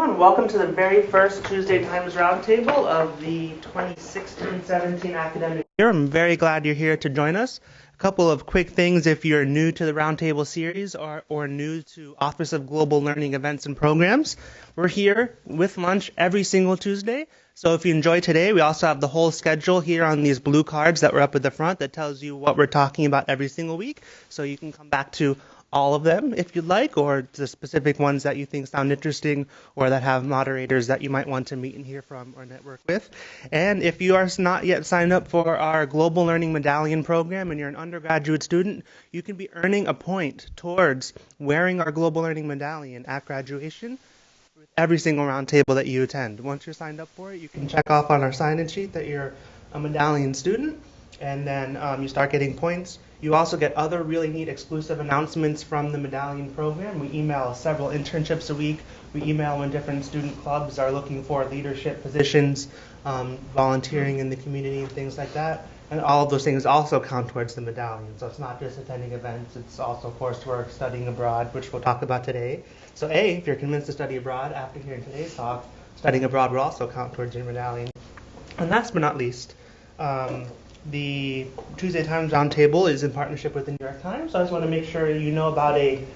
everyone. Welcome to the very first Tuesday Times Roundtable of the 2016-17 academic year. I'm very glad you're here to join us. A couple of quick things if you're new to the Roundtable series or new to Office of Global Learning events and programs. We're here with lunch every single Tuesday. So if you enjoy today, we also have the whole schedule here on these blue cards that were up at the front that tells you what we're talking about every single week. So you can come back to all of them if you'd like, or the specific ones that you think sound interesting or that have moderators that you might want to meet and hear from or network with. And if you are not yet signed up for our Global Learning Medallion program and you're an undergraduate student, you can be earning a point towards wearing our Global Learning Medallion at graduation with every single roundtable that you attend. Once you're signed up for it, you can check off on our sign-in sheet that you're a medallion student, and then you start getting points. You also get other really neat exclusive announcements from the Medallion program. We email several internships a week. We email when different student clubs are looking for leadership positions, volunteering in the community and things like that. And all of those things also count towards the medallion. So it's not just attending events, it's also coursework, studying abroad, which we'll talk about today. So if you're convinced to study abroad after hearing today's talk, studying abroad will also count towards your medallion. And last but not least, the Tuesday Times Roundtable is in partnership with the New York Times, so I just want to make sure you know about a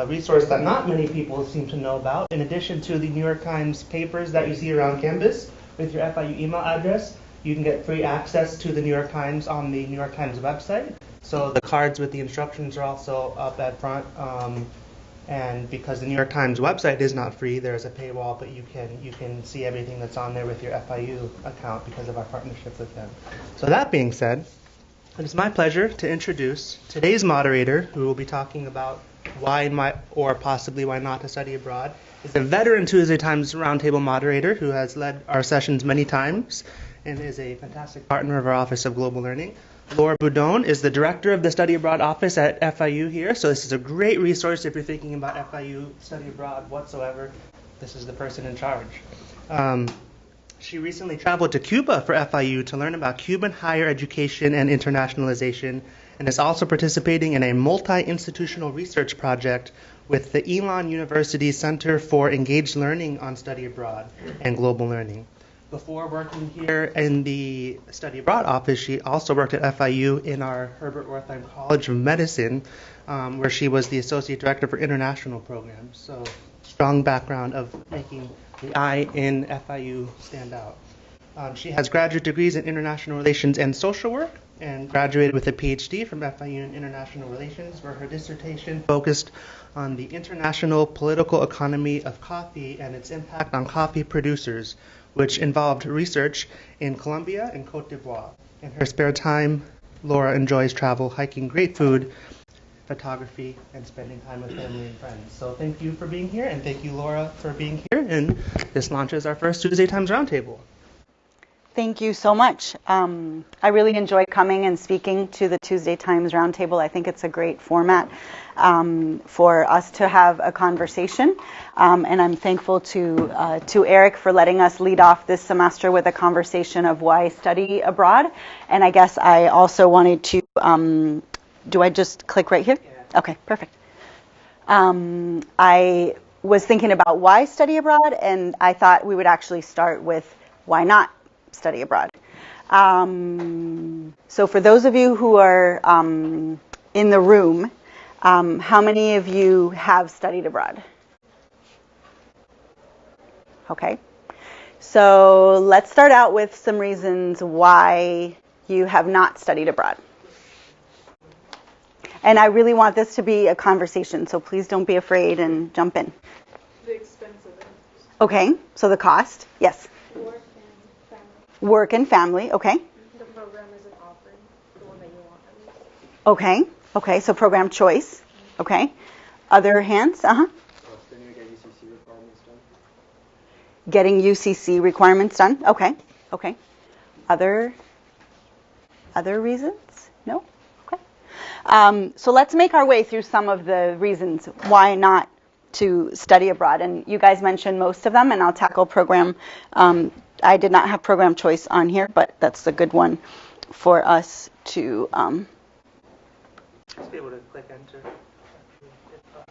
resource that not many people seem to know about. In addition to the New York Times papers that you see around campus, with your FIU email address, you can get free access to the New York Times on the New York Times website. So the cards with the instructions are also up at front. And because the New York Times website is not free, there's a paywall, but you can see everything that's on there with your FIU account because of our partnership with them. So that being said, it is my pleasure to introduce today's moderator, who will be talking about why or possibly why not to study abroad. Is a veteran Tuesday Times Roundtable moderator who has led our sessions many times and is a fantastic partner of our Office of Global Learning. Laura Boudon is the director of the Study Abroad office at FIU here, so this is a great resource if you're thinking about FIU study abroad whatsoever. This is the person in charge. She recently traveled to Cuba for FIU to learn about Cuban higher education and internationalization, and is also participating in a multi-institutional research project with the Elon University Center for Engaged Learning on Study Abroad and Global Learning. Before working here in the Study Abroad office, she also worked at FIU in our Herbert Wertheim College of Medicine, where she was the Associate Director for International Programs. So strong background of making the I in FIU stand out. She has graduate degrees in International Relations and Social Work, and graduated with a PhD from FIU in International Relations, where her dissertation focused on the international political economy of coffee and its impact on coffee producers, which involved research in Colombia and Cote d'Ivoire. In her spare time, Laura enjoys travel, hiking, great food, photography, and spending time with family and friends. So thank you for being here, and thank you, Laura, for being here. And this launches our first Tuesday Times Roundtable. Thank you so much. I really enjoy coming and speaking to the Tuesday Times Roundtable. I think it's a great format for us to have a conversation. And I'm thankful to Eric for letting us lead off this semester with a conversation of why study abroad. And I guess I also wanted to, do I just click right here? Yeah. Okay, perfect. I was thinking about why study abroad, and I thought we would actually start with why not study abroad. So for those of you who are in the room, how many of you have studied abroad? Okay. So let's start out with some reasons why you have not studied abroad. And I really want this to be a conversation, so please don't be afraid and jump in. The expense of it. Okay, so the cost, yes. Work and family, okay. The program isn't offered, the one that you want at least. Okay, so program choice, okay. Other hands, Then you get UCC requirements done. Getting UCC requirements done, okay. Other reasons? No? Okay. So let's make our way through some of the reasons why not to study abroad. And you guys mentioned most of them, and I'll tackle program. I did not have program choice on here, but that's a good one for us to. Just be able to click enter.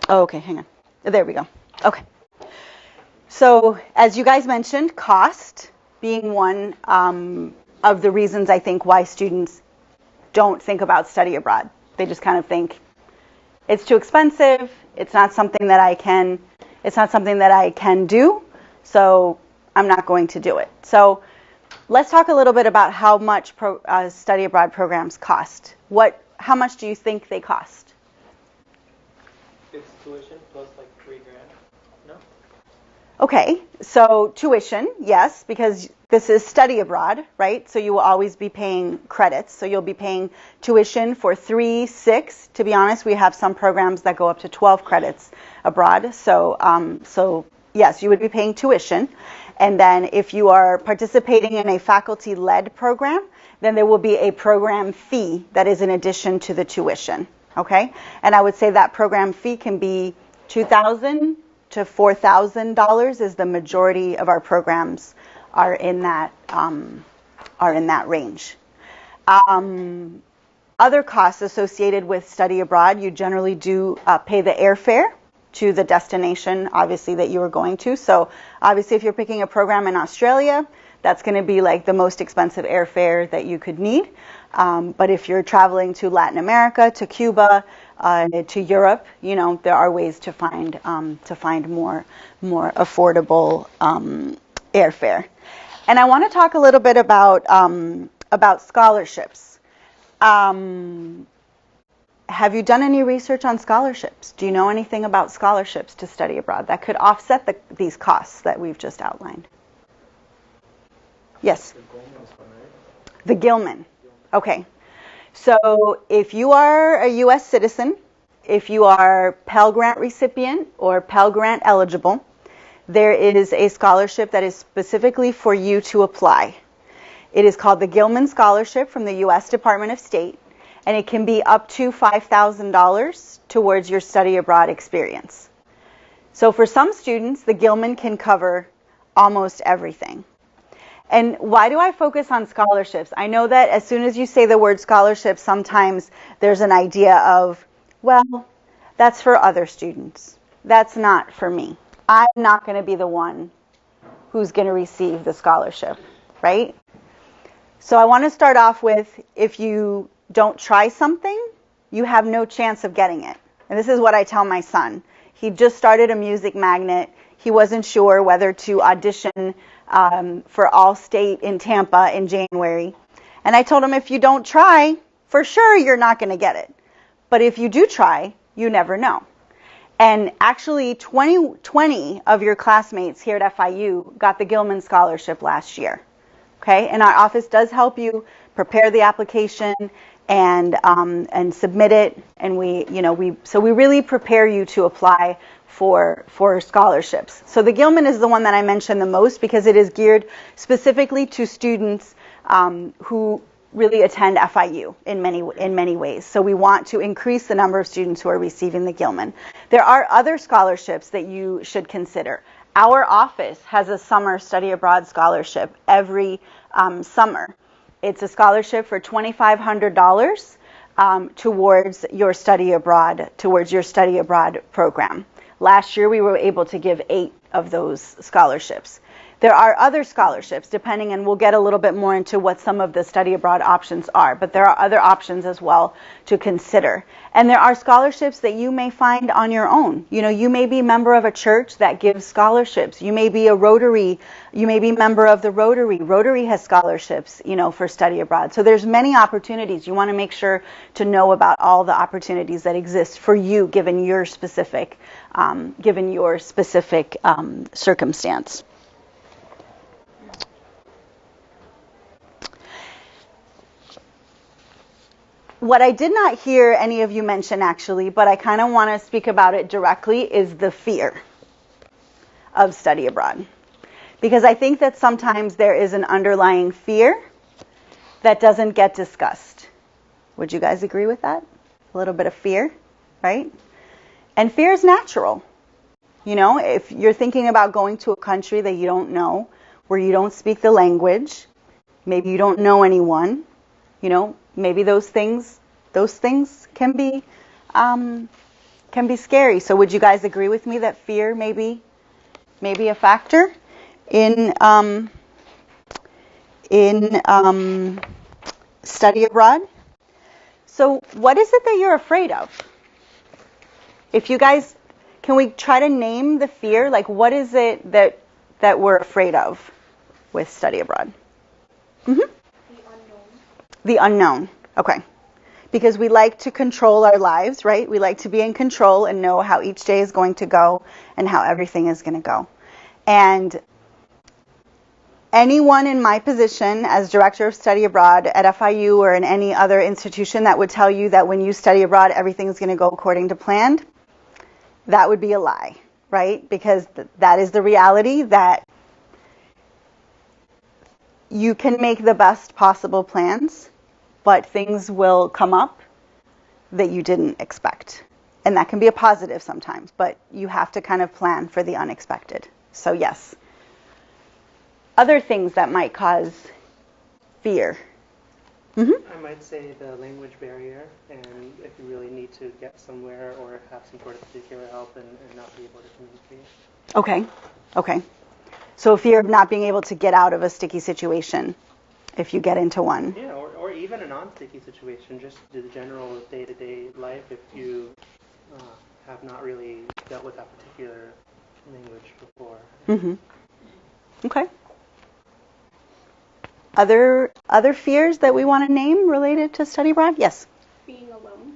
Oh, okay, hang on. There we go. Okay. So as you guys mentioned, cost being one of the reasons I think why students don't think about study abroad. They just kind of think it's too expensive. It's not something that I can do. So I'm not going to do it. So let's talk a little bit about how much study abroad programs cost. How much do you think they cost? It's tuition plus like $3,000. No? Okay, so tuition, yes, because this is study abroad, right? So you will always be paying credits. So you'll be paying tuition for 3, 6. To be honest, we have some programs that go up to 12 credits abroad. So yes, you would be paying tuition. And then if you are participating in a faculty-led program, then there will be a program fee that is in addition to the tuition, okay? And I would say that program fee can be $2,000 to $4,000 is the majority of our programs are in that range. Other costs associated with study abroad, you generally do pay the airfare to the destination, obviously, that you are going to. So obviously, if you're picking a program in Australia, that's going to be like the most expensive airfare that you could need. But if you're traveling to Latin America, to Cuba, to Europe, there are ways to find more affordable airfare. And I want to talk a little bit about scholarships. Have you done any research on scholarships? Do you know anything about scholarships to study abroad that could offset these costs that we've just outlined? Yes? The Gilman. Okay. So if you are a U.S. citizen, if you are Pell Grant recipient or Pell Grant eligible, there is a scholarship that is specifically for you to apply. It is called the Gilman Scholarship from the U.S. Department of State. And it can be up to $5,000 towards your study abroad experience. So for some students, the Gilman can cover almost everything. And why do I focus on scholarships? I know that as soon as you say the word scholarship, sometimes there's an idea of, well, that's for other students. That's not for me. I'm not going to be the one who's going to receive the scholarship, right? So I want to start off with, if you don't try something, you have no chance of getting it. And this is what I tell my son. He just started a music magnet. He wasn't sure whether to audition for All-State in Tampa in January. And I told him, if you don't try, for sure you're not going to get it. But if you do try, you never know. And actually, 20 of your classmates here at FIU got the Gilman Scholarship last year. Okay? And our office does help you prepare the application and submit it, and we really prepare you to apply for scholarships. So the Gilman is the one that I mentioned the most because it is geared specifically to students who really attend FIU in many ways. So we want to increase the number of students who are receiving the Gilman. There are other scholarships that you should consider. Our office has a summer study abroad scholarship every summer. It's a scholarship for $2,500 towards your study abroad program. Last year, we were able to give 8 of those scholarships. There are other scholarships, depending, and we'll get a little bit more into what some of the study abroad options are, but there are other options as well to consider. And there are scholarships that you may find on your own. You may be a member of a church that gives scholarships. You may be a Rotary. You may be a member of the Rotary. Rotary has scholarships, for study abroad. So there's many opportunities. You want to make sure to know about all the opportunities that exist for you, given your specific circumstance. What I did not hear any of you mention, actually, but I kind of want to speak about it directly, is the fear of study abroad. Because I think that sometimes there is an underlying fear that doesn't get discussed. Would you guys agree with that? A little bit of fear, right? And fear is natural. If you're thinking about going to a country that you don't know, where you don't speak the language, maybe you don't know anyone, maybe those things can be scary. So would you guys agree with me that fear maybe maybe a factor in study abroad. So what is it that you're afraid of? If you guys, can we try to name the fear? Like, what is it that we're afraid of with study abroad? Mm-hmm. The unknown. The unknown. Okay. Because we like to control our lives, right? We like to be in control and know how each day is going to go and how everything is going to go. And anyone in my position as director of study abroad at FIU or in any other institution that would tell you that when you study abroad, everything is going to go according to plan, that would be a lie, right? Because that is the reality, that you can make the best possible plans, but things will come up that you didn't expect. And that can be a positive sometimes, but you have to kind of plan for the unexpected. So yes. Other things that might cause fear. Mm-hmm. I might say the language barrier, and if you really need to get somewhere or have some sort of particular help and not be able to communicate. Okay. Okay. So fear of not being able to get out of a sticky situation if you get into one. Yeah, or even a non-sticky situation, just the general day-to-day life if you have not really dealt with that particular language before. Mm-hmm. Okay. Other fears that we want to name related to study abroad? Yes. Being alone.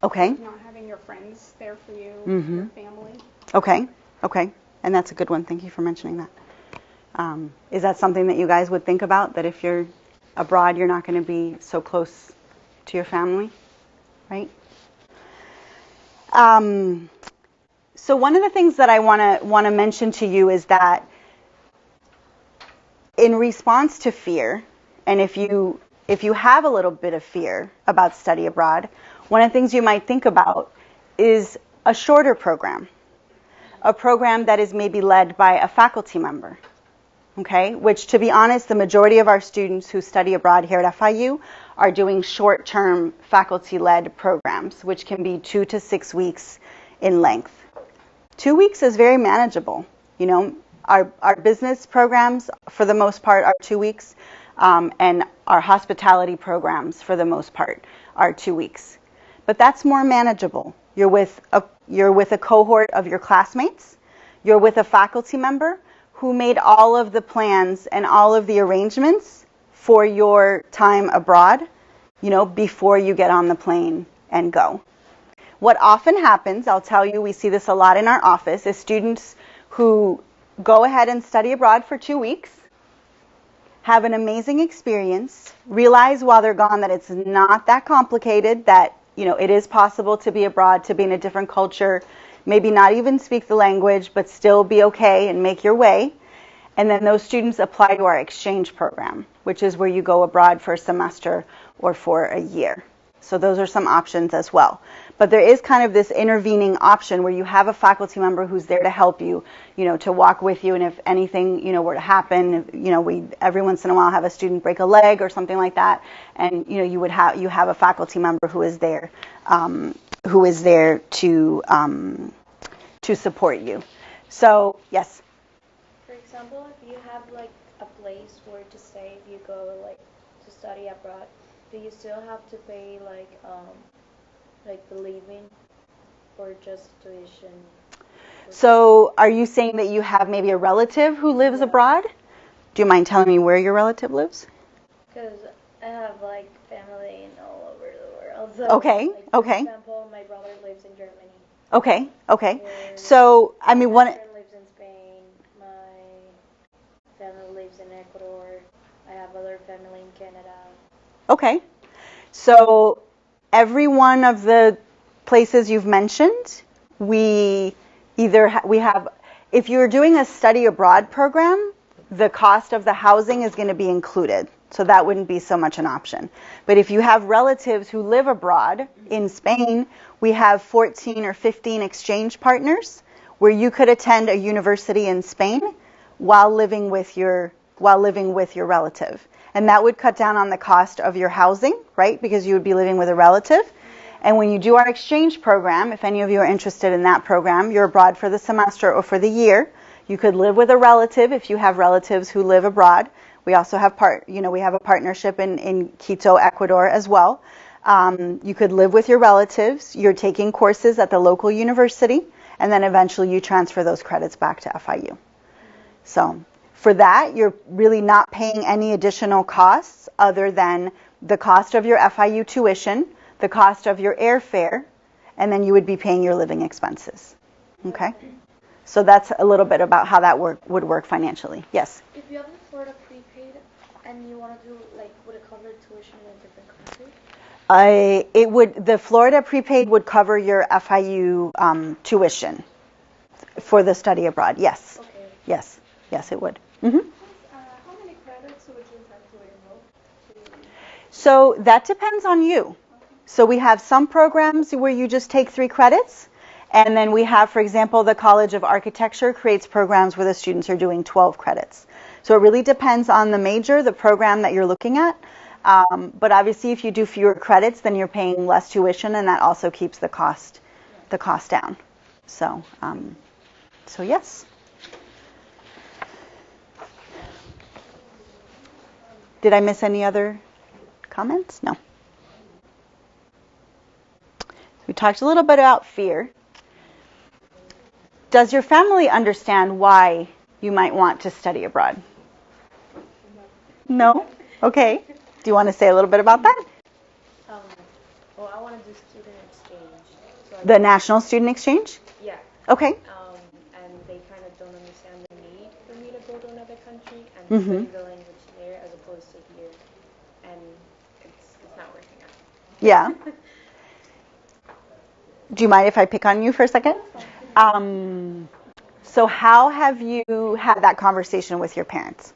Okay. Not having your friends there for you, Mm-hmm. your family. Okay. Okay. And that's a good one. Thank you for mentioning that. Is that something that you guys would think about, that if you're abroad, you're not going to be so close to your family, right? So one of the things that I want to mention to you is that in response to fear, and if you have a little bit of fear about study abroad, one of the things you might think about is a shorter program, a program that is maybe led by a faculty member. Okay, which, to be honest, the majority of our students who study abroad here at FIU are doing short-term faculty-led programs, which can be 2 to 6 weeks in length. 2 weeks is very manageable. You know, our business programs, for the most part, are 2 weeks, and our hospitality programs, for the most part, are 2 weeks. But that's more manageable. You're with a cohort of your classmates. You're with a faculty member who made all of the plans and all of the arrangements for your time abroad, you know, before you get on the plane and go. What often happens, I'll tell you, we see this a lot in our office, is students who go ahead and study abroad for 2 weeks, have an amazing experience, realize while they're gone that it's not that complicated, that, you know, it is possible to be abroad, to be in a different culture, maybe not even speak the language, but still be okay and make your way. And then those students apply to our exchange program, which is where you go abroad for a semester or for a year. So those are some options as well. But there is kind of this intervening option where you have a faculty member who's there to help you, you know, to walk with you. And if anything, you know, were to happen, you know, we every once in a while have a student break a leg or something like that, and you know, you have a faculty member who is there to support you. So yes. For example, if you have like a place where to stay, if you go like to study abroad, do you still have to pay like the living or just tuition? So are you saying that you have maybe a relative who lives abroad? Do you mind telling me where your relative lives? Because I have like family in all over the world. So, Okay, like, okay. For example, my brother lives in Germany. Okay, okay. And So, I mean, my friend lives in Spain. My family lives in Ecuador. I have other family in Canada. Okay. So, every one of the places you've mentioned, we have, if you're doing a study abroad program, the cost of the housing is going to be included. So that wouldn't be so much an option. But if you have relatives who live abroad in Spain, we have 14 or 15 exchange partners where you could attend a university in Spain while living with your relative. And that would cut down on the cost of your housing, right? Because you would be living with a relative. And when you do our exchange program, if any of you are interested in that program, you're abroad for the semester or for the year, You could live with a relative if you have relatives who live abroad. We also have we have a partnership in Quito, Ecuador as well. You could live with your relatives. You're taking courses at the local university, and then eventually you transfer those credits back to FIU. So for that, you're really not paying any additional costs other than the cost of your FIU tuition, the cost of your airfare, and then you would be paying your living expenses. Okay? So that's a little bit about how that would work financially. Yes? If you have the Florida prepaid and you want to do, would it cover tuition in a different country? The Florida prepaid would cover your FIU tuition for the study abroad. Yes. Okay. Yes, it would. How many credits would you have to enroll? So that depends on you. So we have some programs where you just take 3 credits. And then we have, for example, the College of Architecture creates programs where the students are doing 12 credits. So it really depends on the major, the program that you're looking at. But obviously, if you do fewer credits, then you're paying less tuition, and that also keeps the cost down. So yes. Did I miss any other comments? No. We talked a little bit about fear. Does your family understand why you might want to study abroad? No? Okay. Do you want to say a little bit about that? Well, I want to do student exchange. So The National Student Exchange? Yeah. Okay. And they kind of don't understand the need for me to go to another country and Mhm. study the language there as opposed to here. And it's not working out. Yeah. Do you mind if I pick on you for a second? So how have you had that conversation with your parents?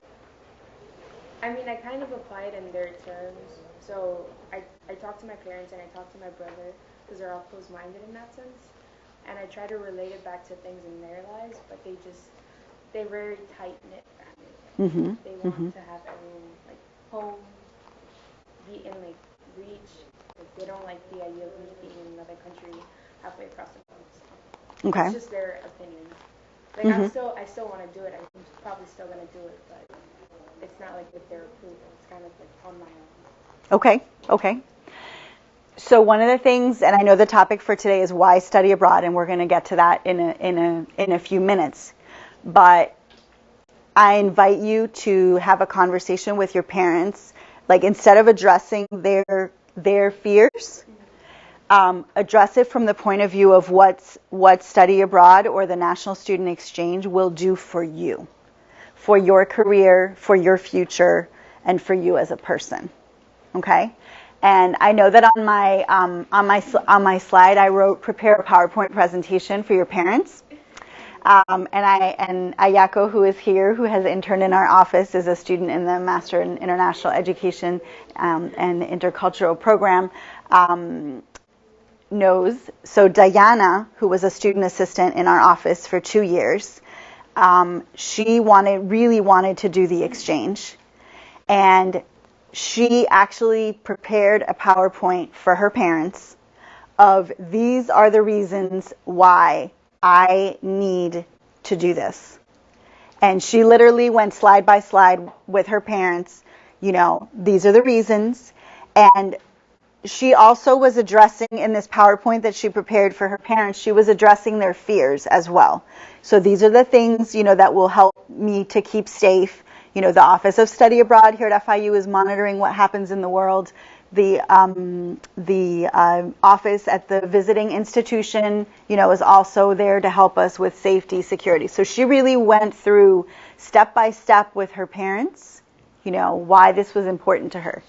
I mean, I kind of applied in their terms. So I talked to my parents and I talked to my brother because they're all closed-minded in that sense. And I try to relate it back to things in their lives, but they're very tight-knit families. Mm-hmm. They want to have everyone, home, be in, reach. They don't like the idea of me being in another country halfway across the world. Okay. It's just their opinion. I still want to do it. I'm probably still going to do it, but it's not with their approval. It's kind of on my own. Okay. So one of the things, and I know the topic for today is why study abroad, and we're going to get to that in a few minutes. But I invite you to have a conversation with your parents, instead of addressing their fears, address it from the point of view of what study abroad or the National Student Exchange will do for you, for your career, for your future, and for you as a person. Okay? And I know that on my slide I wrote prepare a PowerPoint presentation for your parents. And Ayako, who is here, who has interned in our office, is a student in the Master in International Education and Intercultural program. Knows. So Diana, who was a student assistant in our office for 2 years, she really wanted to do the exchange. And she actually prepared a PowerPoint for her parents of these are the reasons why I need to do this. And she literally went slide by slide with her parents, these are the reasons. And she also was addressing in this PowerPoint that she prepared for her parents, she was addressing their fears as well. So these are the things, that will help me to keep safe. The Office of Study Abroad here at FIU is monitoring what happens in the world. The office at the visiting institution, is also there to help us with safety, security. So she really went through step by step with her parents, why this was important to her.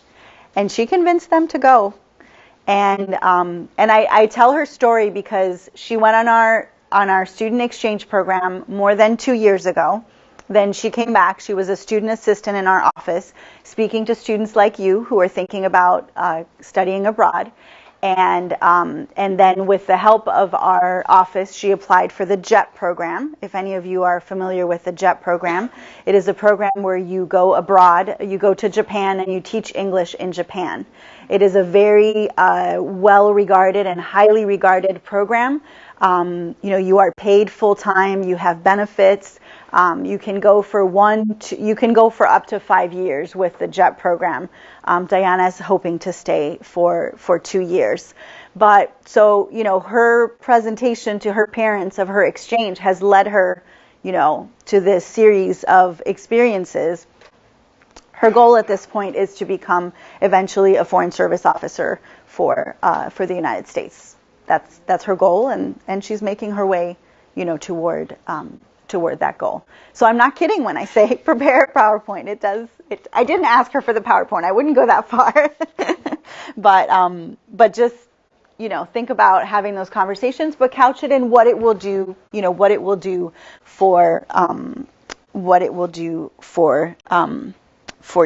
And she convinced them to go. And I tell her story because she went on our student exchange program more than 2 years ago. Then she came back. She was a student assistant in our office, speaking to students like you who are thinking about studying abroad. And then with the help of our office, she applied for the JET program. If any of you are familiar with the JET program, it is a program where you go abroad, you go to Japan and you teach English in Japan. It is a very well-regarded and highly regarded program. You are paid full-time, you have benefits. You can go for you can go for up to 5 years with the JET program. Diana's hoping to stay for 2 years. But so, her presentation to her parents of her exchange has led her, to this series of experiences. Her goal at this point is to become eventually a foreign service officer for the United States. That's her goal, and she's making her way, toward that goal. So I'm not kidding when I say prepare a PowerPoint. I didn't ask her for the PowerPoint. I wouldn't go that far, but just think about having those conversations, but couch it in what it will do. What it will do for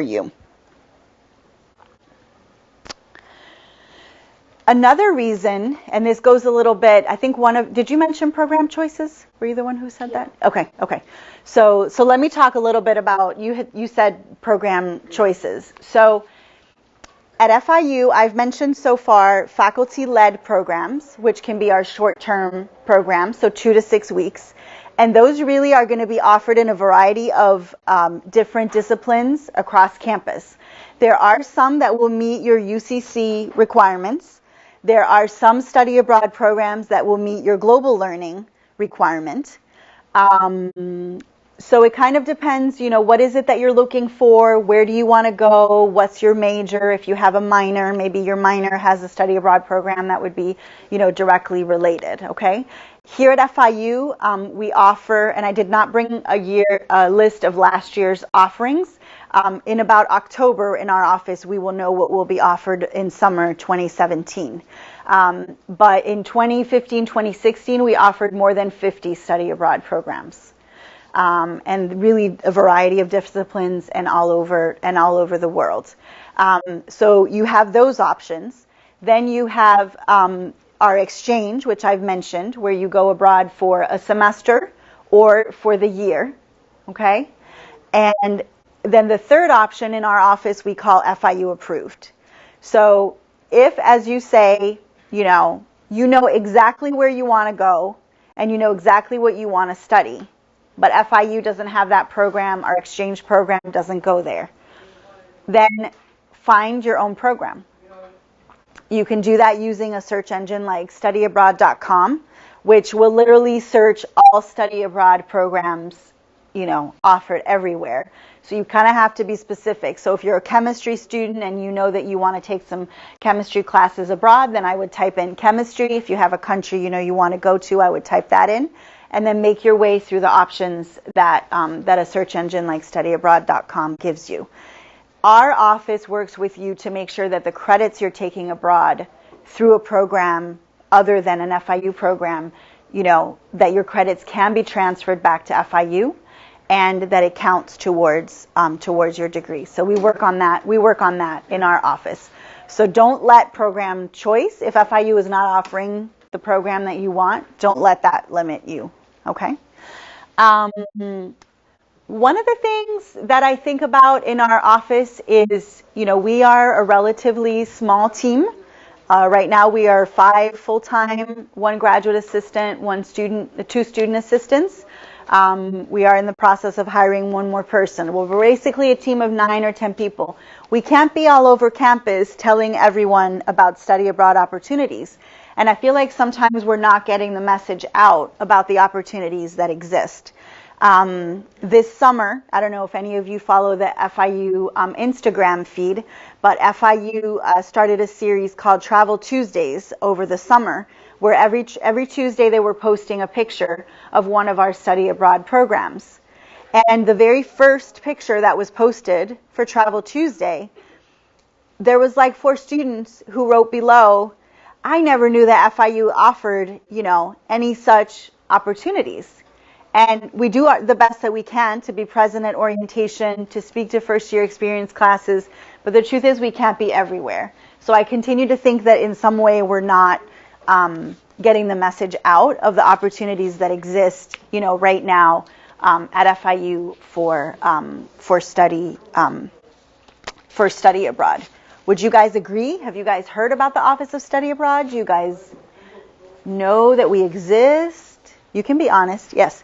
you. Another reason, and this goes a little bit, I think did you mention program choices? Were you the one who said that? Okay. So let me talk a little bit about, you said program choices. So at FIU, I've mentioned so far faculty-led programs, which can be our short-term programs, so 2 to 6 weeks. And those really are going to be offered in a variety of different disciplines across campus. There are some that will meet your UCC requirements. There are some study abroad programs that will meet your global learning requirement. So it kind of depends, what is it that you're looking for? Where do you want to go? What's your major? If you have a minor, maybe your minor has a study abroad program that would be, directly related, okay? Here at FIU, we offer, and I did not bring a list of last year's offerings. In about October in our office, we will know what will be offered in summer 2017. But in 2015, 2016, we offered more than 50 study abroad programs. And really a variety of disciplines and all over the world. So you have those options. Then you have our exchange, which I've mentioned, where you go abroad for a semester or for the year, okay? And then the third option in our office we call FIU approved. So if, as you say, you know exactly where you want to go and you know exactly what you want to study, but FIU doesn't have that program, our exchange program doesn't go there, then find your own program. You can do that using a search engine like studyabroad.com, which will literally search all study abroad programs, offered everywhere. So you kind of have to be specific. So if you're a chemistry student and you know that you want to take some chemistry classes abroad, then I would type in chemistry. If you have a country you want to go to, I would type that in. And then make your way through the options that a search engine like studyabroad.com gives you. Our office works with you to make sure that the credits you're taking abroad through a program other than an FIU program, that your credits can be transferred back to FIU and that it counts towards your degree. So we work on that. We work on that in our office. So don't let program choice, if FIU is not offering the program that you want, don't let that limit you. Okay? One of the things that I think about in our office is, we are a relatively small team. Right now we are 5 full-time, 1 graduate assistant, 2 student assistants. We are in the process of hiring 1 more person. Well, we're basically a team of 9 or 10 people. We can't be all over campus telling everyone about study abroad opportunities. And I feel like sometimes we're not getting the message out about the opportunities that exist. This summer, I don't know if any of you follow the FIU Instagram feed, but FIU started a series called Travel Tuesdays over the summer, where every Tuesday they were posting a picture of one of our study abroad programs. And the very first picture that was posted for Travel Tuesday, there was like 4 students who wrote below, I never knew that FIU offered, any such opportunities. And we do the best that we can to be present at orientation, to speak to first year experience classes, but the truth is we can't be everywhere. So I continue to think that in some way we're not getting the message out of the opportunities that exist, right now at FIU for study abroad. Would you guys agree? Have you guys heard about the Office of Study Abroad? Do you guys know that we exist? You can be honest. Yes.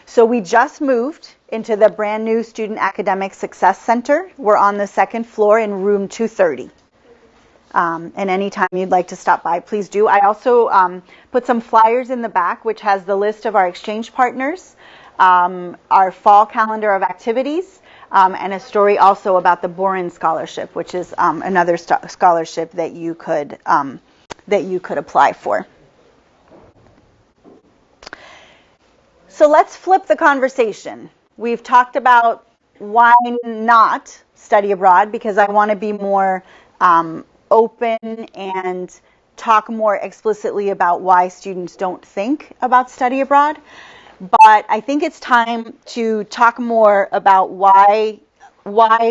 So we just moved into the brand new Student Academic Success Center. We're on the second floor in room 230. And anytime you'd like to stop by, please do. I also put some flyers in the back, which has the list of our exchange partners, our fall calendar of activities, and a story also about the Boudon Scholarship, which is another scholarship that you could apply for. So let's flip the conversation. We've talked about why not study abroad, because I want to be more open and talk more explicitly about why students don't think about study abroad. But I think it's time to talk more about why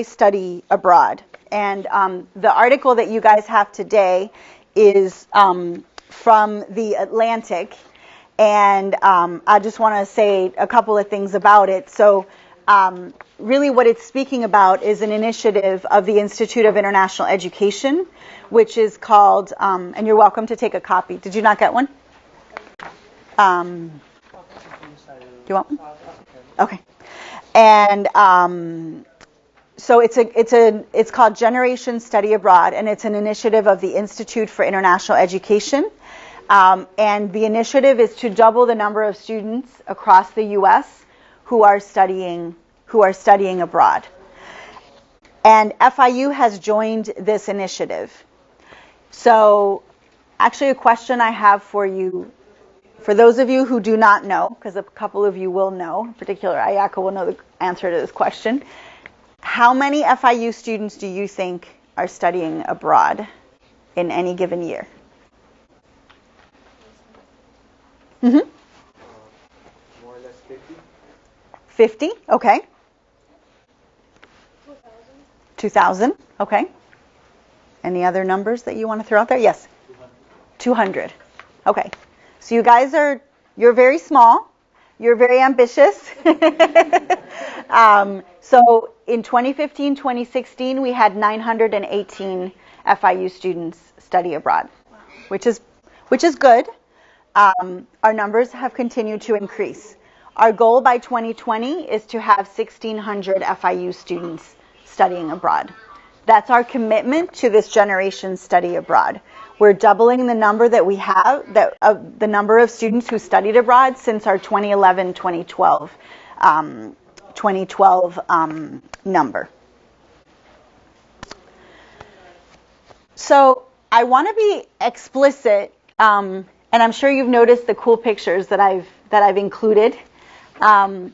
study abroad. And the article that you guys have today is from The Atlantic. And I just want to say a couple of things about it. So really what it's speaking about is an initiative of the Institute of International Education, which is called, and you're welcome to take a copy. Did you not get one? Do you want one? Okay. And so it's called Generation Study Abroad, and it's an initiative of the Institute for International Education. And the initiative is to double the number of students across the U.S. who are studying abroad. And FIU has joined this initiative. So actually a question I have for you, for those of you who do not know, because a couple of you will know, in particular Ayaka will know the answer to this question, how many FIU students do you think are studying abroad in any given year? Mm-hmm. More or less 50. 50, okay. 2,000, okay. Any other numbers that you want to throw out there? Yes. 200. Okay. So you guys you're very small. You're very ambitious. So in 2015, 2016, we had 918 FIU students study abroad, which is good. Our numbers have continued to increase. Our goal by 2020 is to have 1,600 FIU students studying abroad. That's our commitment to this generation study abroad. We're doubling the number that we have, the number of students who studied abroad since our 2011-2012 number. So I want to be explicit, and I'm sure you've noticed the cool pictures that I've included.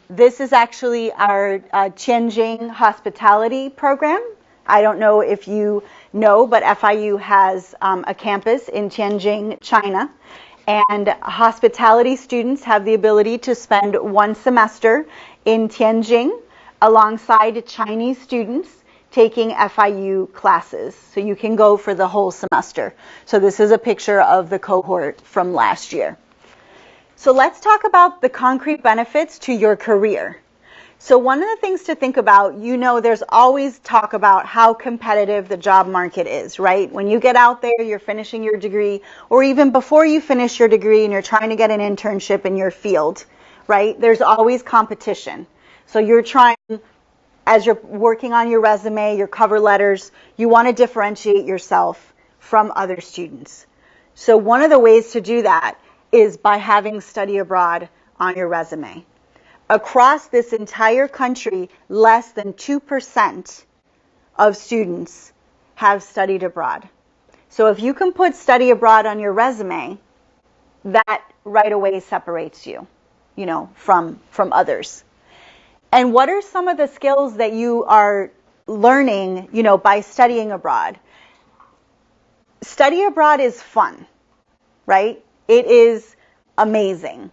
This is actually our Tianjin hospitality program. I don't know if you know, but FIU has a campus in Tianjin, China. And hospitality students have the ability to spend one semester in Tianjin alongside Chinese students taking FIU classes. So you can go for the whole semester. So this is a picture of the cohort from last year. So let's talk about the concrete benefits to your career. So one of the things to think about, there's always talk about how competitive the job market is, right? When you get out there, you're finishing your degree, or even before you finish your degree and you're trying to get an internship in your field, right? There's always competition. So you're trying, as you're working on your resume, your cover letters, you want to differentiate yourself from other students. So one of the ways to do that is by having study abroad on your resume. Across this entire country, less than 2% of students have studied abroad. So if you can put study abroad on your resume, that right away separates you, from others. And what are some of the skills that you are learning, by studying abroad? Study abroad is fun, right? It is amazing.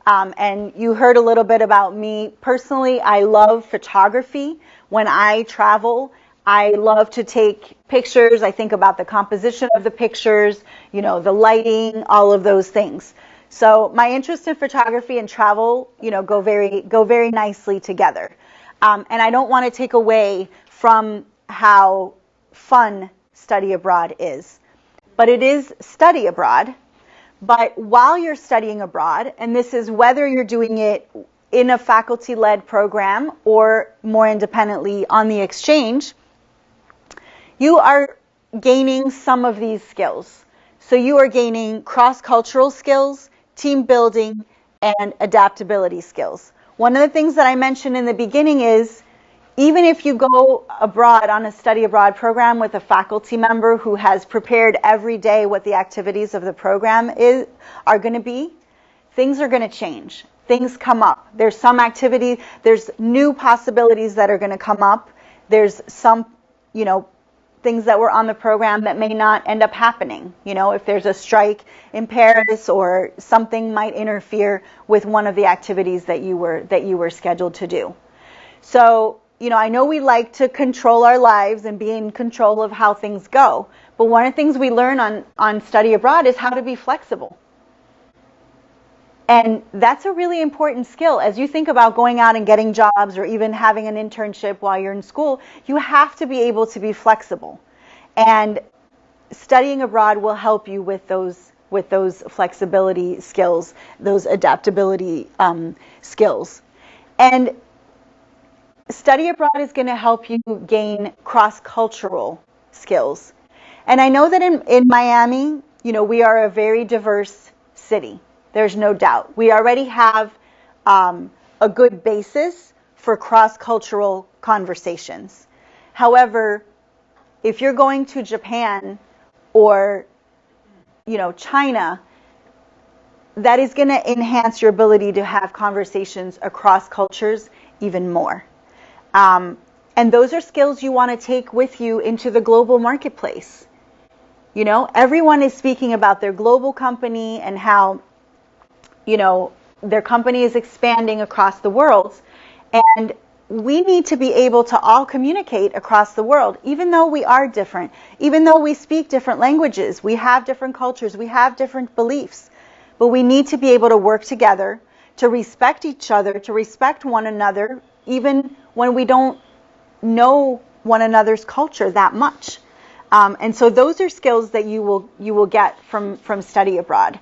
And you heard a little bit about me. Personally, I love photography. When I travel, I love to take pictures. I think about the composition of the pictures, the lighting, all of those things. So my interest in photography and travel, go very nicely together. And I don't want to take away from how fun study abroad is. But it is study abroad. But while you're studying abroad, and this is whether you're doing it in a faculty-led program or more independently on the exchange, you are gaining some of these skills. So you are gaining cross-cultural skills, team building, and adaptability skills. One of the things that I mentioned in the beginning is even if you go abroad on a study abroad program with a faculty member who has prepared every day what the activities of the program are going to be, things are going to change. Things come up. There's some activity, there's new possibilities that are going to come up. There's some, things that were on the program that may not end up happening. If there's a strike in Paris or something might interfere with one of the activities that you were scheduled to do. So, I know we like to control our lives and be in control of how things go, but one of the things we learn on study abroad is how to be flexible. And that's a really important skill. As you think about going out and getting jobs or even having an internship while you're in school, you have to be able to be flexible. And studying abroad will help you with those flexibility skills, those adaptability skills. And study abroad is going to help you gain cross-cultural skills. And I know that in Miami, we are a very diverse city. There's no doubt. We already have a good basis for cross-cultural conversations. However, if you're going to Japan or, China, that is going to enhance your ability to have conversations across cultures even more. And those are skills you want to take with you into the global marketplace. Everyone is speaking about their global company and how, their company is expanding across the world. And we need to be able to all communicate across the world, even though we are different, even though we speak different languages, we have different cultures, we have different beliefs. But we need to be able to work together, to respect each other, to respect one another, even when we don't know one another's culture that much. And so those are skills that you will get from study abroad.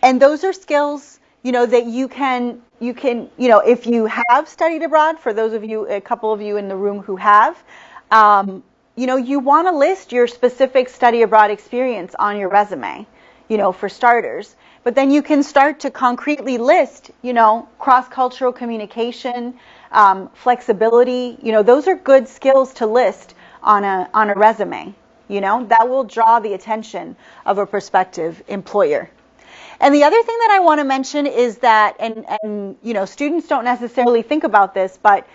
And those are skills, that you can, if you have studied abroad, for those of you, a couple of you in the room who have, you want to list your specific study abroad experience on your resume, for starters. But then you can start to concretely list, cross-cultural communication, flexibility. Those are good skills to list on a resume. That will draw the attention of a prospective employer. And the other thing that I want to mention is that, and students don't necessarily think about this, but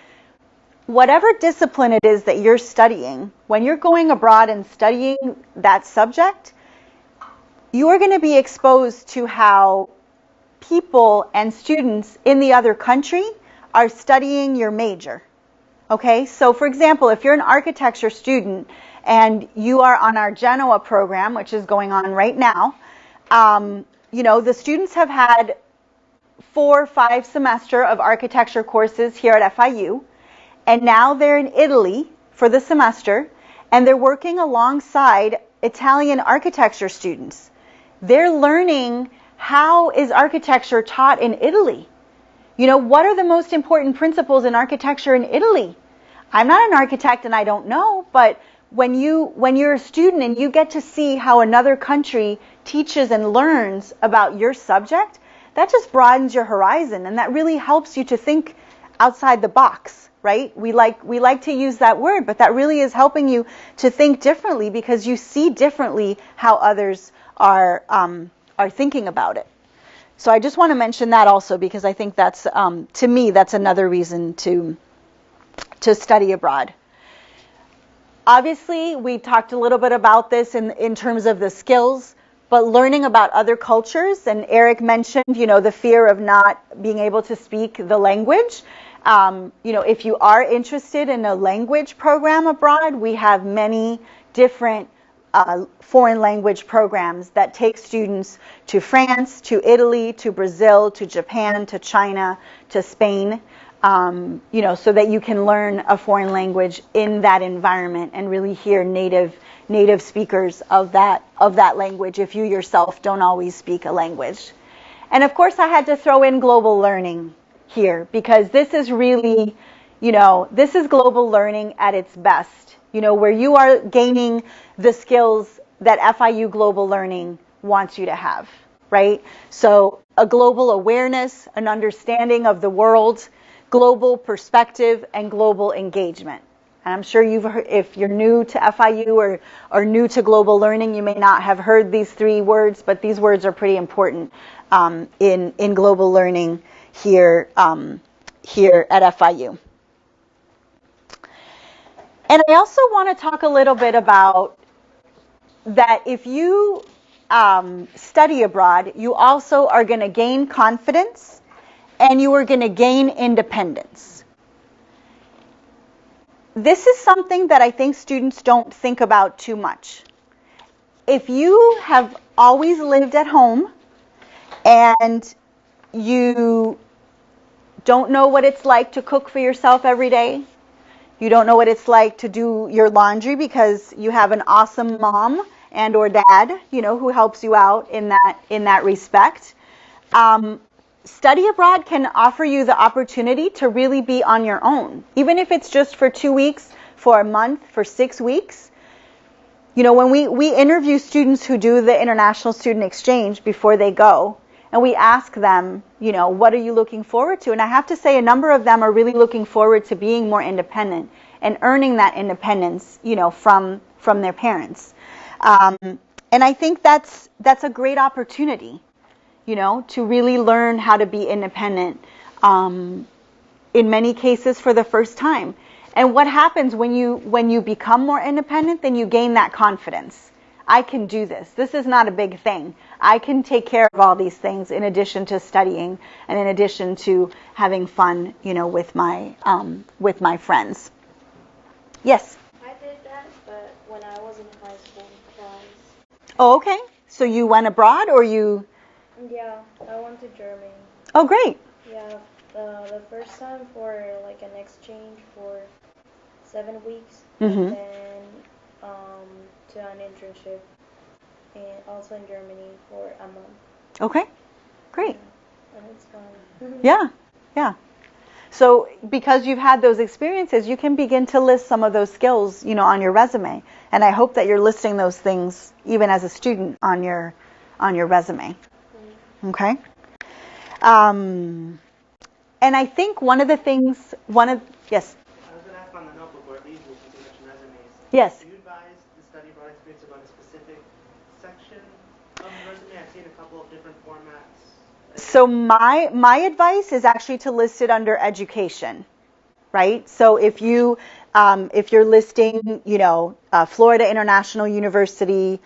whatever discipline it is that you're studying, when you're going abroad and studying that subject, you are going to be exposed to how people and students in the other country are studying your major. Okay, so for example, if you're an architecture student and you are on our Genoa program, which is going on right now, the students have had 4 or 5 semester of architecture courses here at FIU, and now they're in Italy for the semester, and they're working alongside Italian architecture students. They're learning how is architecture taught in Italy. What are the most important principles in architecture in Italy? I'm not an architect and I don't know, but when you're a student and you get to see how another country teaches and learns about your subject, that just broadens your horizon, and that really helps you to think outside the box, right? We like to use that word, but that really is helping you to think differently because you see differently how others are thinking about it. So I just want to mention that also because I think that's, to me, that's another reason to study abroad. Obviously, we talked a little bit about this in terms of the skills, but learning about other cultures, and Eric mentioned, the fear of not being able to speak the language. If you are interested in a language program abroad, we have many different foreign language programs that take students to France, to Italy, to Brazil, to Japan, to China, to Spain. So that you can learn a foreign language in that environment and really hear native speakers of that language if you yourself don't always speak a language. And of course I had to throw in global learning here, because this is really, this is global learning at its best, where you are gaining the skills that FIU global learning wants you to have, right? So a global awareness, an understanding of the world, global perspective, and global engagement. And I'm sure you've heard, if you're new to FIU or new to global learning, you may not have heard these 3 words, but these words are pretty important in global learning here at FIU. And I also want to talk a little bit about that if you study abroad, you also are going to gain confidence and you are going to gain independence. This is something that I think students don't think about too much. If you have always lived at home and you don't know what it's like to cook for yourself every day, you don't know what it's like to do your laundry because you have an awesome mom and or dad, who helps you out in that respect. Study abroad can offer you the opportunity to really be on your own, even if it's just for 2 weeks, for a month, for 6 weeks. When we interview students who do the international student exchange before they go, and we ask them, what are you looking forward to? And I have to say a number of them are really looking forward to being more independent and earning that independence, from their parents. And I think that's a great opportunity, to really learn how to be independent, in many cases for the first time. And what happens when you become more independent, then you gain that confidence. I can do this. This is not a big thing. I can take care of all these things in addition to studying and in addition to having fun, with my friends. Yes? I did that, but when I was in high school twice. Oh, okay. So you went abroad or you... Yeah, I went to Germany. Oh, great. Yeah, the first time for like an exchange for 7 weeks, Mm-hmm. and then to an internship, and also in Germany for a month. Okay, great. Yeah, and it's fun. Yeah. So because you've had those experiences, you can begin to list some of those skills, on your resume. And I hope that you're listing those things even as a student on your resume. Okay? And I think one of the things, yes? I was going to ask on the notebook, or at least since you mentioned resumes. Yes. Do you advise the study abroad experience to go in a specific section of the resume? I've seen a couple of different formats. So my advice is actually to list it under education, right? So if you're listing, Florida International University,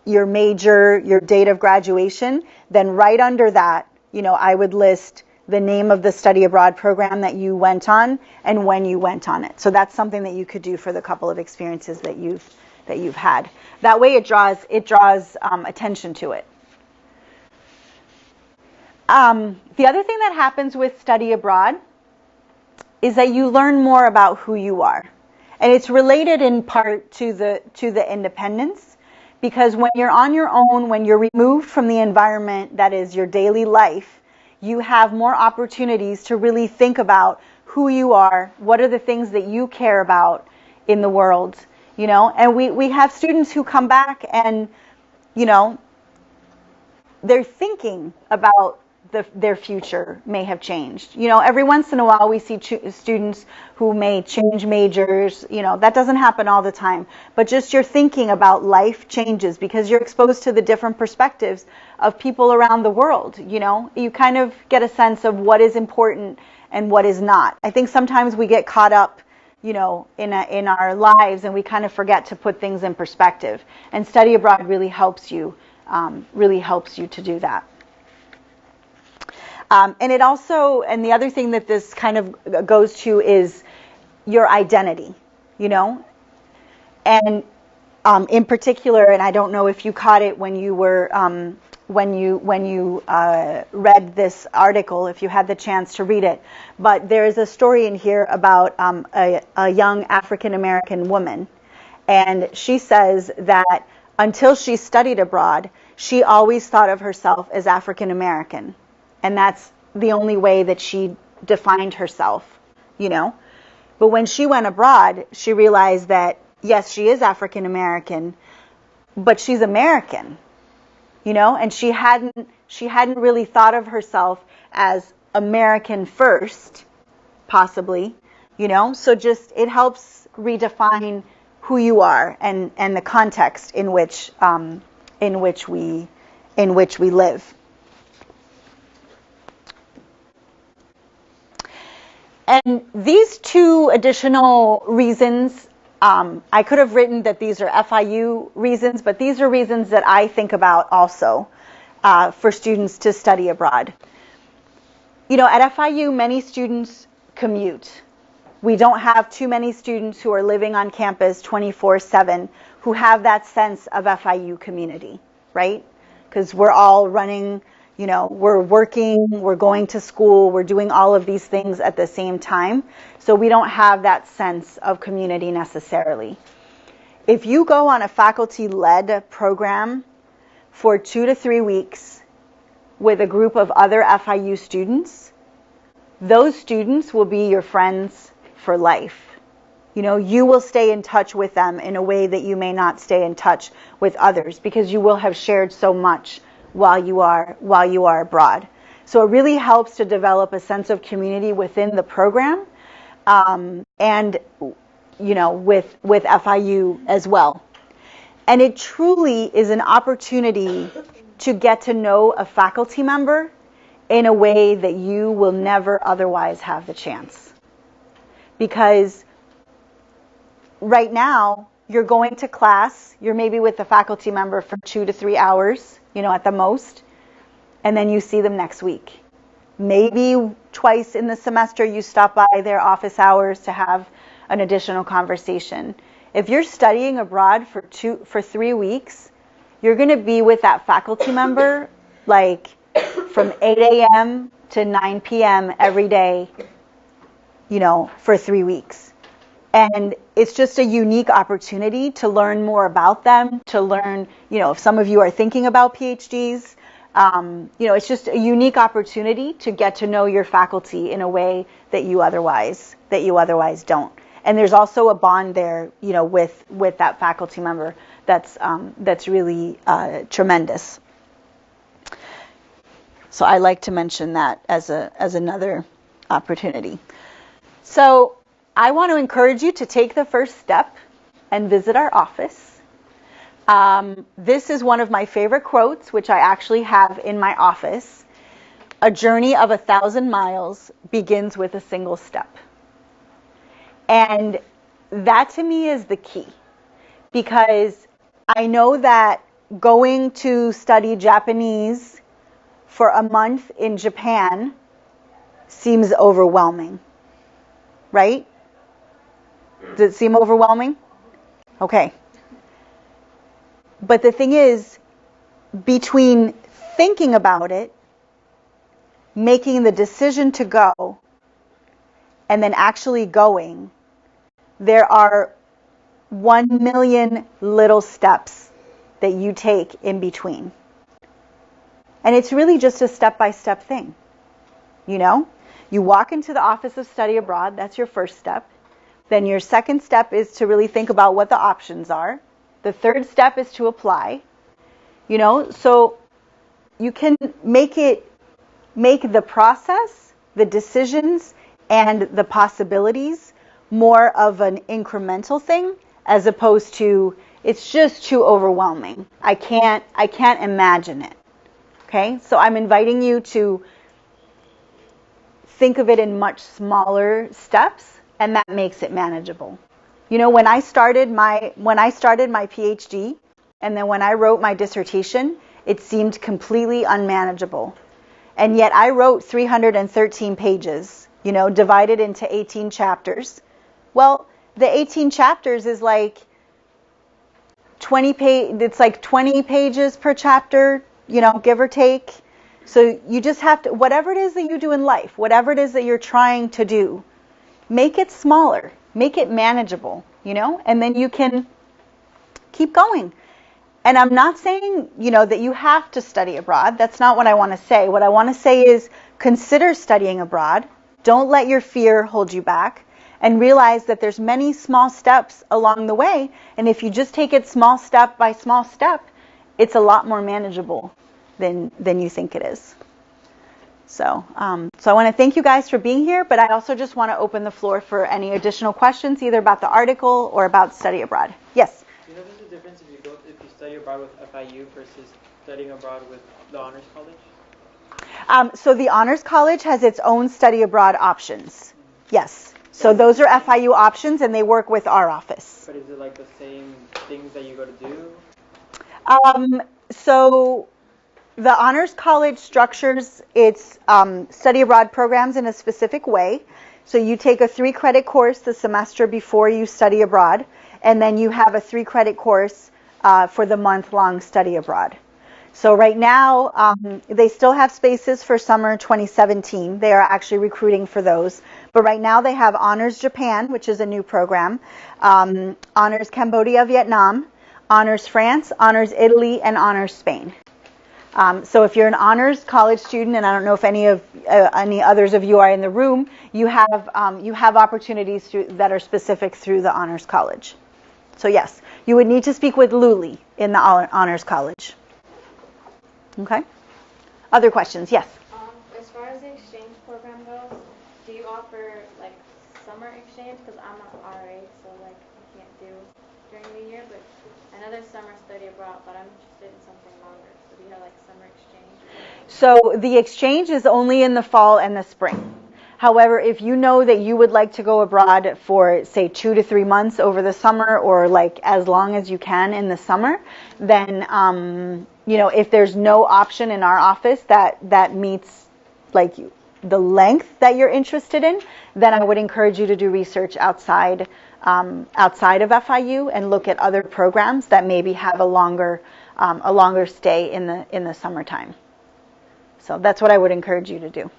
your major, your date of graduation, then right under that, I would list the name of the study abroad program that you went on and when you went on it. So that's something that you could do for the couple of experiences that you've had. That way it draws attention to it. The other thing that happens with study abroad is that you learn more about who you are. And it's related in part to the independence, because when you're on your own, when you're removed from the environment that is your daily life, you have more opportunities to really think about who you are, what are the things that you care about in the world, And we have students who come back and, they're thinking about their future may have changed. Every once in a while we see students who may change majors. That doesn't happen all the time. But just your thinking about life changes because you're exposed to the different perspectives of people around the world. You kind of get a sense of what is important and what is not. I think sometimes we get caught up, in our lives and we kind of forget to put things in perspective. And study abroad really helps you to do that. And it also, and the other thing that this kind of goes to is your identity, and in particular, and I don't know if you caught it when you were when you read this article, if you had the chance to read it, but there is a story in here about a young African American woman, and she says that until she studied abroad, she always thought of herself as African American. And that's the only way that she defined herself, you know. But when she went abroad, she realized that, yes, she is African American, but she's American, you know, and she hadn't really thought of herself as American first, possibly, you know. So just, it helps redefine who you are and the context in which we live. And these two additional reasons, I could have written that these are FIU reasons, but these are reasons that I think about also for students to study abroad. You know, at FIU, many students commute. We don't have too many students who are living on campus 24/7 who have that sense of FIU community, right? Because we're all running, you know, we're working, we're going to school, we're doing all of these things at the same time. So we don't have that sense of community necessarily. If you go on a faculty-led program for 2 to 3 weeks with a group of other FIU students, those students will be your friends for life. You know, you will stay in touch with them in a way that you may not stay in touch with others, because you will have shared so much while you are abroad. So it really helps to develop a sense of community within the program, and you know, with FIU as well. And it truly is an opportunity to get to know a faculty member in a way that you will never otherwise have the chance. Because right now, you're going to class, you're maybe with the faculty member for 2 to 3 hours, you know, at the most, and then you see them next week. Maybe twice in the semester you stop by their office hours to have an additional conversation. If you're studying abroad for 3 weeks, you're going to be with that faculty member like from 8 a.m. to 9 p.m. every day, you know, for 3 weeks. And it's just a unique opportunity to learn more about them, to learn, you know, if some of you are thinking about PhDs, you know, it's just a unique opportunity to get to know your faculty in a way that you otherwise don't. And there's also a bond there, you know, with that faculty member that's really tremendous. So I like to mention that as another opportunity. So I want to encourage you to take the first step and visit our office. This is one of my favorite quotes, which I actually have in my office. A journey of 1,000 miles begins with a single step. And that to me is the key, because I know that going to study Japanese for a month in Japan seems overwhelming, right? Does it seem overwhelming? Okay. But the thing is, between thinking about it, making the decision to go, and then actually going, there are 1 million little steps that you take in between. And it's really just a step-by-step thing. You know, you walk into the Office of Study Abroad, that's your first step. Then your second step is to really think about what the options are. The third step is to apply. You know, so you can make the process, the decisions, and the possibilities more of an incremental thing, as opposed to it's just too overwhelming. I can't imagine it. Okay? So I'm inviting you to think of it in much smaller steps, and that makes it manageable. You know, when I started my PhD, and then when I wrote my dissertation, it seemed completely unmanageable. And yet I wrote 313 pages, you know, divided into 18 chapters. Well, the 18 chapters is like 20 pages per chapter, you know, give or take. So you just have to, whatever it is that you do in life, whatever it is that you're trying to do, make it smaller, make it manageable, you know, and then you can keep going. And I'm not saying, that you have to study abroad. That's not what I want to say. What I want to say is consider studying abroad. Don't let your fear hold you back. And realize that there's many small steps along the way. And if you just take it small step by small step, it's a lot more manageable than you think it is. So I want to thank you guys for being here, but I also just want to open the floor for any additional questions, either about the article or about study abroad. Yes? Do you know there's a difference if you study abroad with FIU versus studying abroad with the Honors College? So the Honors College has its own study abroad options. Yes. So those are FIU options, and they work with our office. But is it like the same things that you go to do? So the Honors College structures its study abroad programs in a specific way. So you take a 3-credit course the semester before you study abroad, and then you have a 3-credit course for the month-long study abroad. So right now, they still have spaces for summer 2017. They are actually recruiting for those. But right now they have Honors Japan, which is a new program, Honors Cambodia, Vietnam, Honors France, Honors Italy, and Honors Spain. So if you're an honors college student, and I don't know if any others of you are in the room, you have opportunities that are specific through the honors college. So yes, you would need to speak with Luli in the honors college. Okay. Other questions? Yes. As far as the exchange program goes, do you offer like summer exchange? Because I'm an RA, so like I can't do during the year, but another summer study abroad. But I'm interested in something longer. So do you have like summer exchange? So the exchange is only in the fall and the spring. However, if you know that you would like to go abroad for, say, 2 to 3 months over the summer, or like as long as you can in the summer, then if there's no option in our office that meets like the length that you're interested in, then I would encourage you to do research outside of FIU and look at other programs that maybe have a longer stay in the summertime. So that's what I would encourage you to do.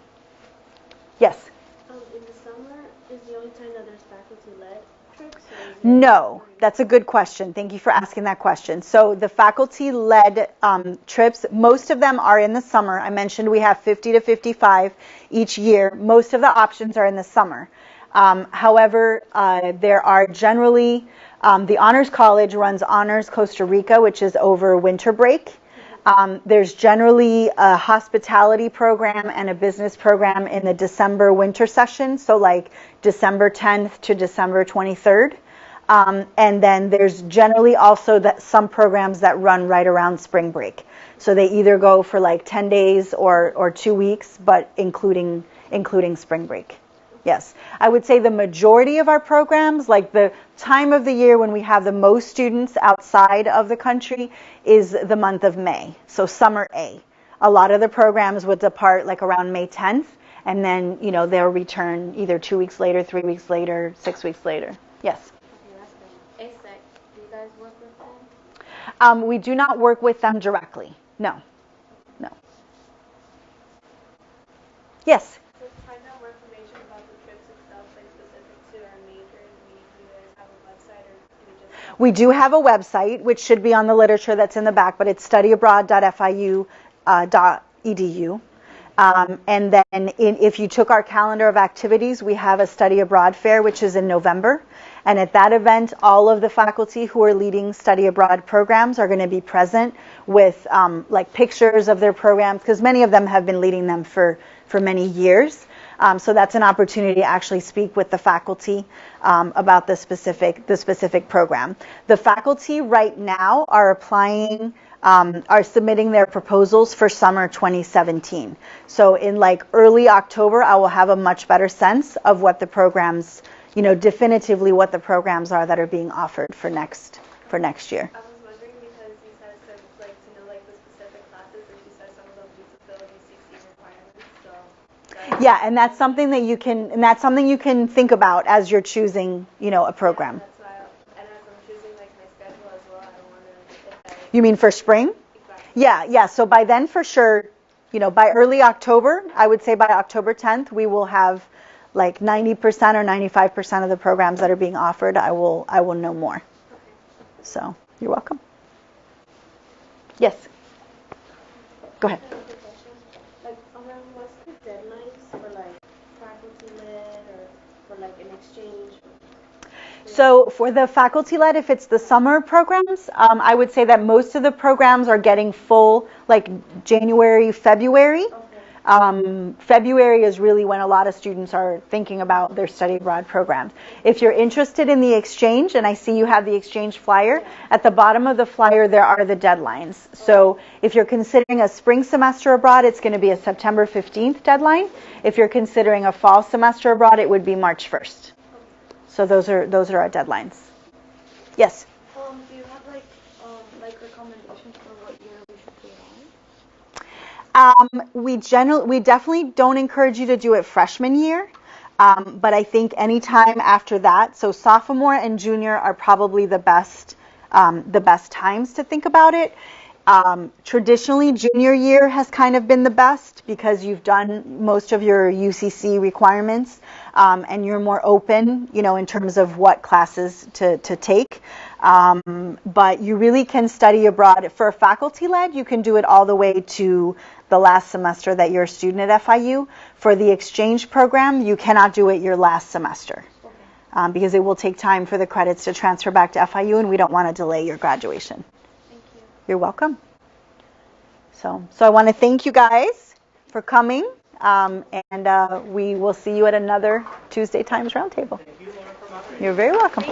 Yes? In the summer, is the only time that there's faculty-led trips? No, that's a good question. Thank you for asking that question. So the faculty-led trips, most of them are in the summer. I mentioned we have 50 to 55 each year. Most of the options are in the summer. However, there are generally, the Honors College runs Honors Costa Rica, which is over winter break. There's generally a hospitality program and a business program in the December winter session, so like December 10th to December 23rd. And then there's generally also some programs that run right around spring break. So they either go for like 10 days or 2 weeks, but including spring break. Yes, I would say the majority of our programs, like the time of the year when we have the most students outside of the country, is the month of May, so summer A. A lot of the programs would depart like around May 10th, and then, they'll return either 2 weeks later, 3 weeks later, 6 weeks later. Yes? Okay, last thing. ASEC, do you guys work with them? We do not work with them directly. No. Yes? So to find out more information about the trips itself, like specific to our major, do you guys have a website, or do we just... We do have a website, which should be on the literature that's in the back, but it's studyabroad.fiu.edu. And then if you took our calendar of activities, we have a study abroad fair, which is in November. And at that event, all of the faculty who are leading study abroad programs are going to be present with like pictures of their programs, because many of them have been leading them for many years. So that's an opportunity to actually speak with the faculty about the specific program. The faculty right now are submitting their proposals for summer 2017. So in like early October, I will have a much better sense of what the programs, definitively what the programs are that are being offered for next year. I was wondering because you guys said like to know like the specific classes, and you said some of them do fulfill UCC requirements. So yeah, and that's something you can think about as you're choosing, a program. that's why, and as I'm choosing like my schedule as well, I don't want to. You mean for spring? Exactly. Yeah. So by then, for sure, by early October, I would say by October 10th, we will have like 90% or 95% of the programs that are being offered. I will know more. Okay. So you're welcome. Yes. Go ahead. Another question. Like, what's the deadlines for like faculty led or for like an exchange? So for the faculty-led, if it's the summer programs, I would say that most of the programs are getting full, like January, February. February is really when a lot of students are thinking about their study abroad programs. If you're interested in the exchange, and I see you have the exchange flyer, at the bottom of the flyer there are the deadlines. So if you're considering a spring semester abroad, it's going to be a September 15th deadline. If you're considering a fall semester abroad, it would be March 1st. So those are our deadlines. Yes? Do you have like recommendations for what year we should do it on? We definitely don't encourage you to do it freshman year, but I think anytime after that, so sophomore and junior are probably the best times to think about it. Traditionally, junior year has kind of been the best because you've done most of your UCC requirements, and you're more open, in terms of what classes to take. But you really can study abroad. For faculty-led, you can do it all the way to the last semester that you're a student at FIU. For the exchange program, you cannot do it your last semester, because it will take time for the credits to transfer back to FIU, and we don't want to delay your graduation. Thank you. You're welcome. So I want to thank you guys for coming, and we will see you at another Tuesday Times Roundtable. Thank you, Laura, for moderating. You're very welcome.